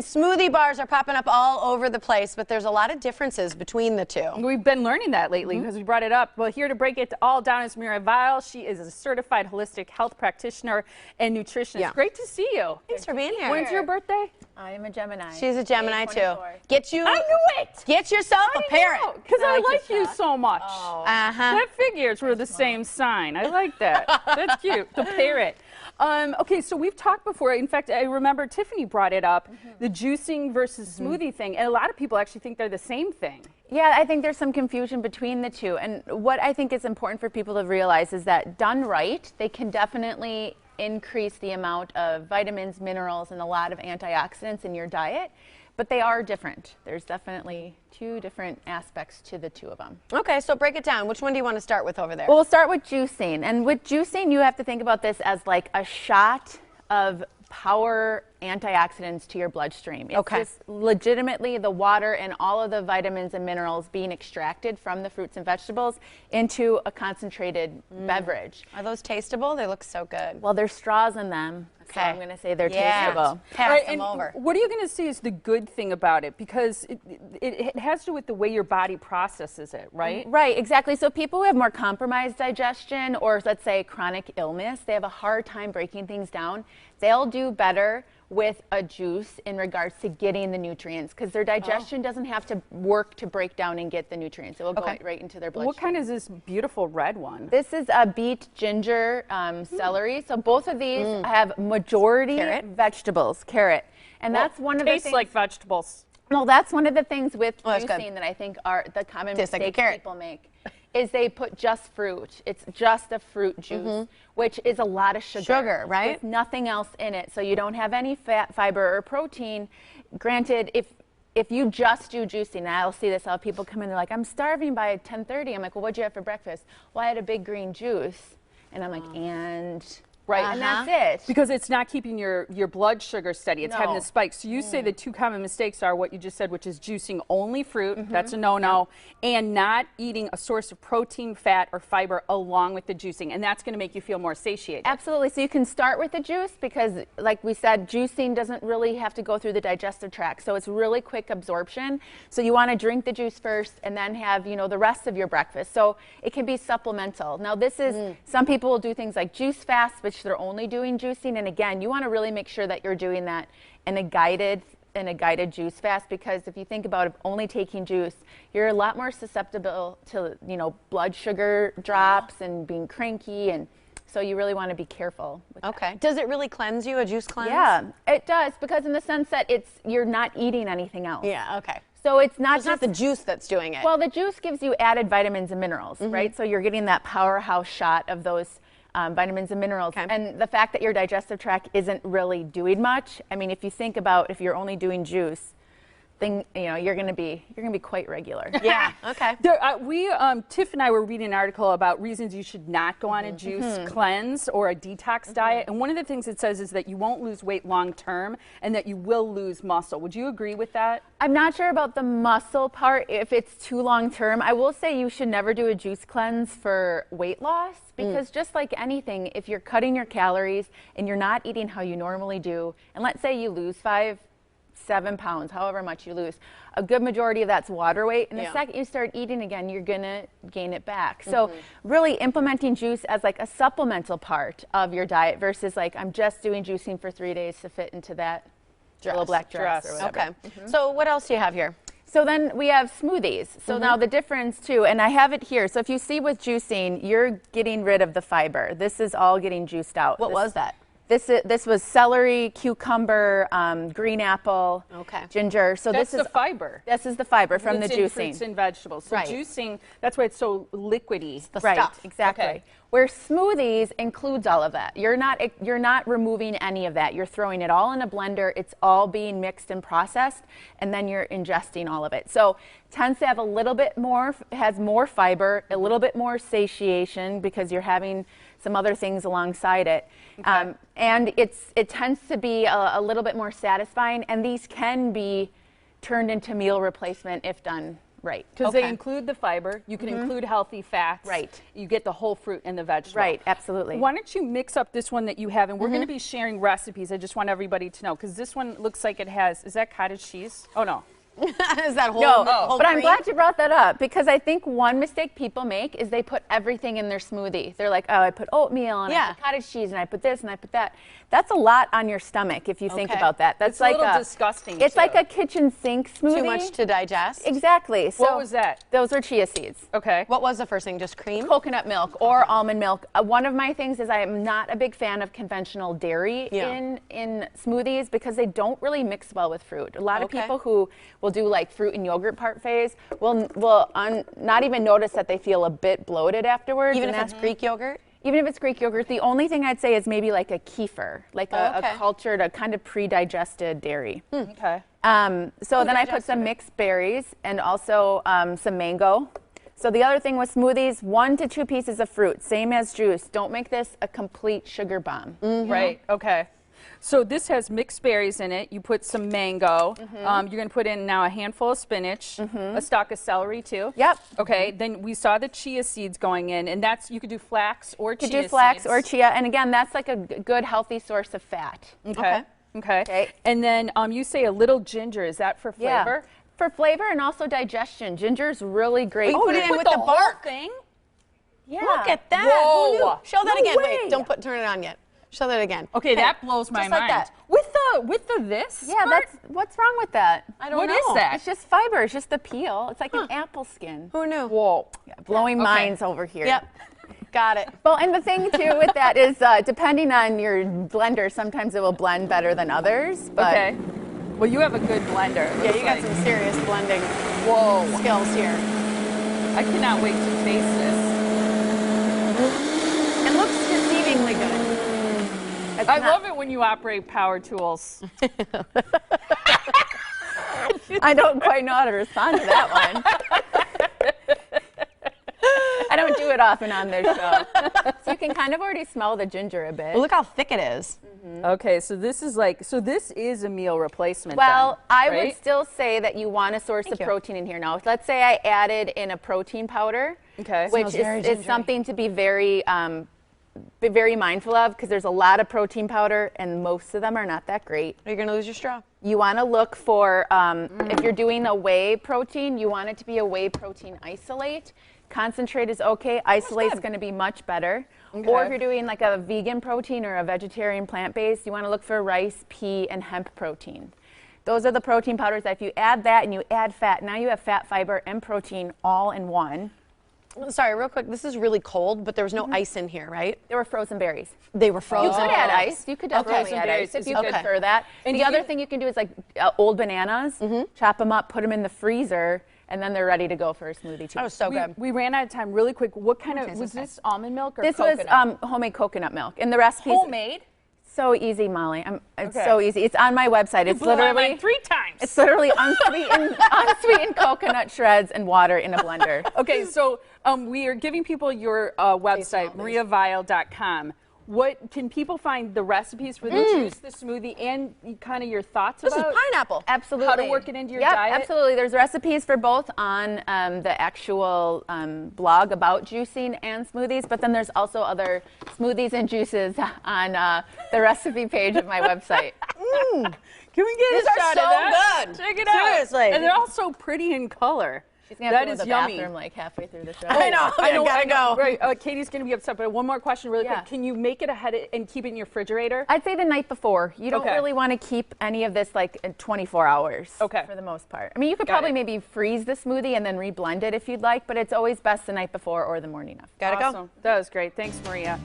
Smoothie bars are popping up all over the place, but there's a lot of differences between the two. We've been learning that lately because we brought it up. Well, here to break it all down is Viall. She is a certified holistic health practitioner and nutritionist. Yeah. Great to see you. Thanks for being here. When's your birthday? I am a Gemini. She's a Gemini too. I knew it! Get yourself a parrot. Because I like you so much. Oh. That figures we're the same sign. I like that. That's cute. The parrot. Okay, so we've talked before. In fact, I remember Tiffany brought it up, the juicing versus smoothie thing, and a lot of people actually think they're the same thing. Yeah, I think there's some confusion between the two. And what I think is important for people to realize is that done right, they can definitely increase the amount of vitamins, minerals, and a lot of antioxidants in your diet. But they are different. There's definitely two different aspects to the two of them. Okay, so break it down. Which one do you want to start with over there? Well, we'll start with juicing. And with juicing, you have to think about this as like a shot of power antioxidants to your bloodstream. It's just legitimately the water and all of the vitamins and minerals being extracted from the fruits and vegetables into a concentrated beverage. Are those tasteable? They look so good. Well, there's straws in them, so I'm going to say they're tasteable. Pass them over. What are you going to see is the good thing about it? Because it has to do with the way your body processes it, right? Right, exactly. So people who have more compromised digestion or, let's say, chronic illness, they have a hard time breaking things down. They'll do better with a juice in regards to getting the nutrients because their digestion doesn't have to work to break down and get the nutrients. It will go right into their bloodstream. What kind is this beautiful red one? This is a beet, ginger, celery. So both of these have majority vegetables, carrot. And that's one of the things. Tastes like vegetables. Well, that's one of the things with juicing that I think are the common mistakes people make. Is they put just fruit. It's just a fruit juice, which is a lot of sugar. Right? With nothing else in it. So you don't have any fat, fiber, or protein. Granted, if you just do juicing, I'll see this, I'll have people come in, they're like, I'm starving by 10:30. I'm like, well, what'd you have for breakfast? Well, I had a big green juice. And I'm like, and... Right, and that's it. Because it's not keeping your blood sugar steady. It's having the spikes. So you say the two common mistakes are what you just said, which is juicing only fruit. That's a no-no. And not eating a source of protein, fat, or fiber along with the juicing. And that's going to make you feel more satiated. Absolutely. So you can start with the juice because, like we said, juicing doesn't really have to go through the digestive tract. So it's really quick absorption. So you want to drink the juice first and then have, you know, the rest of your breakfast. So it can be supplemental. Now this is, some people will do things like juice fast, which they're only doing juicing, and again, you want to really make sure that you're doing that in a guided juice fast, because if you think about only taking juice, you're a lot more susceptible to, you know, blood sugar drops and being cranky, and so you really want to be careful with that. Does it really cleanse you, a juice cleanse? Yeah, it does, because in the sense that you're not eating anything else. Yeah, So it's not it's not the juice that's doing it. Well, the juice gives you added vitamins and minerals, right? So you're getting that powerhouse shot of those vitamins and minerals. And the fact that your digestive tract isn't really doing much, I mean, if you think about if you're only doing juice, then you're going to be quite regular. Yeah. Tiff and I were reading an article about reasons you should not go on a juice cleanse or a detox diet, and one of the things it says is that you won't lose weight long term and that you will lose muscle. Would you agree with that? I'm not sure about the muscle part if it's too long term. I will say you should never do a juice cleanse for weight loss, because just like anything, if you're cutting your calories and you're not eating how you normally do, and let's say you lose 5-7 pounds, however much you lose, a good majority of that's water weight, and the second you start eating again, you're gonna gain it back. So really implementing juice as like a supplemental part of your diet versus like, I'm just doing juicing for 3 days to fit into that little black dress or whatever. So what else do you have here? So then we have smoothies. So now the difference too, and I have it here. So if you see with juicing, you're getting rid of the fiber. This is all getting juiced out. What was that? This was celery, cucumber, green apple, ginger. So That's this is the fiber. This is the fiber from the juicing. Fruits and vegetables. So juicing, that's why it's so liquidy. The stuff. Exactly. Where smoothies includes all of that. You're not removing any of that. You're throwing it all in a blender. It's all being mixed and processed, and then you're ingesting all of it. So tends to have a little bit more, has more fiber, a little bit more satiation because you're having some other things alongside it. And it tends to be a little bit more satisfying, and these can be turned into meal replacement if done Right. Because they include the fiber. You can include healthy fats. Right. You get the whole fruit and the vegetable. Right, absolutely. Why don't you mix up this one that you have, and we're going to be sharing recipes. I just want everybody to know, because this one looks like it has, is that cottage cheese? Oh, no. Is that whole? No, whole but I'm cream? glad you brought that up, because I think one mistake people make is they put everything in their smoothie. They're like, oh, I put oatmeal and I put cottage cheese and I put this and I put that. That's a lot on your stomach if you think about that. That's It's like a little disgusting. It's too. like a kitchen sink smoothie. Too much to digest. Exactly. So What was that? Those are chia seeds. Okay. What was the first thing? Just cream? Coconut milk or almond milk. One of my things is I am not a big fan of conventional dairy in smoothies, because they don't really mix well with fruit. A lot of people who will do like fruit and yogurt parfaits will not even notice that they feel a bit bloated afterwards. Even if it's Greek yogurt? Even if it's Greek yogurt, the only thing I'd say is maybe like a kefir, like a cultured, a kind of pre-digested dairy. Okay. So then I put some mixed berries and also some mango. So the other thing with smoothies, 1 to 2 pieces of fruit, same as juice. Don't make this a complete sugar bomb. Right. Okay. So this has mixed berries in it. You put some mango. You're going to put in now a handful of spinach, a stalk of celery too. Yep. Okay. Then we saw the chia seeds going in, and that's, you could do flax or chia seeds. You could do flax or chia, and again, that's like a good healthy source of fat. Okay. Okay. And then you say a little ginger. Is that for flavor? For flavor and also digestion. Ginger's really great. You put it in with the bark. Thing? Yeah. Look at that. Whoa. Who knew? Show that No again. way. Wait, don't turn it on yet. Show that again. Okay, that blows my just mind. like that. With the this? Yeah, part? what's wrong with that? I don't What know. is that? It's just fiber. It's just the peel. It's like an apple skin. Who knew? Whoa. Yeah, blowing minds over here. Yep. Got it. Well, and the thing too with that is, depending on your blender, sometimes it will blend better than others. But Okay. Well, you have a good blender. Yeah, you got some serious blending Whoa. skills here. I cannot wait to taste this. It looks deceivingly good. I love it when you operate power tools. I don't quite know how to respond to that one. I don't do it often on this show. So you can kind of already smell the ginger a bit. Well, look how thick it is. Okay, so this is this is a meal replacement. Well, then, I right? would still say that you want a source of you. protein in here. Now, let's say I added in a protein powder, Okay. which Smells very is gingery. something to be very mindful of, because there's a lot of protein powder and most of them are not that great. You're going to lose your straw. You want to look for, if you're doing a whey protein, you want it to be a whey protein isolate. Concentrate is okay. Isolate's going to be much better. Or if you're doing like a vegan protein or a vegetarian plant-based, you want to look for rice, pea, and hemp protein. Those are the protein powders that if you add that and you add fat, now you have fat, fiber, and protein all in one. Sorry, real quick. This is really cold, but there was no ice in here, right? There were frozen berries. They were frozen. You could add ice. You could definitely Frozen add berries ice if is you good. prefer that. And the do other you- thing you can do is like old bananas, chop them up, put them in the freezer, and then they're ready to go for a smoothie too. That was so good. We ran out of time really quick. What kind of, was this almond milk or This coconut? was homemade coconut milk. And the recipe's Homemade? so easy, Molly. It's Okay. so easy. It's on my website. It's Blew my literally mind 3 times. It's literally unsweetened coconut shreds and water in a blender. Okay, so we are giving people your website, mariaviall.com. What can people find the recipes for the juice, the smoothie, and kind of your thoughts This about is pineapple. Absolutely. how to work it into your diet? Absolutely. There's recipes for both on the actual blog about juicing and smoothies, but then there's also other smoothies and juices on the recipe page of my website. Can we get These a are shot so of that? good. Check it out. Seriously. And they're all so pretty in color. She's gonna have That to is go to the yummy. bathroom like halfway through the show. I know. I gotta go. Right, Katie's going to be upset, but one more question really Yeah. quick. Can you make it ahead and keep it in your refrigerator? I'd say the night before. You don't Okay. really want to keep any of this like in 24 hours. Okay. For the most part. I mean, you could Got probably it. maybe freeze the smoothie and then reblend it if you'd like, but it's always best the night before or the morning of. Gotta go. Awesome. That was great. Thanks, Maria.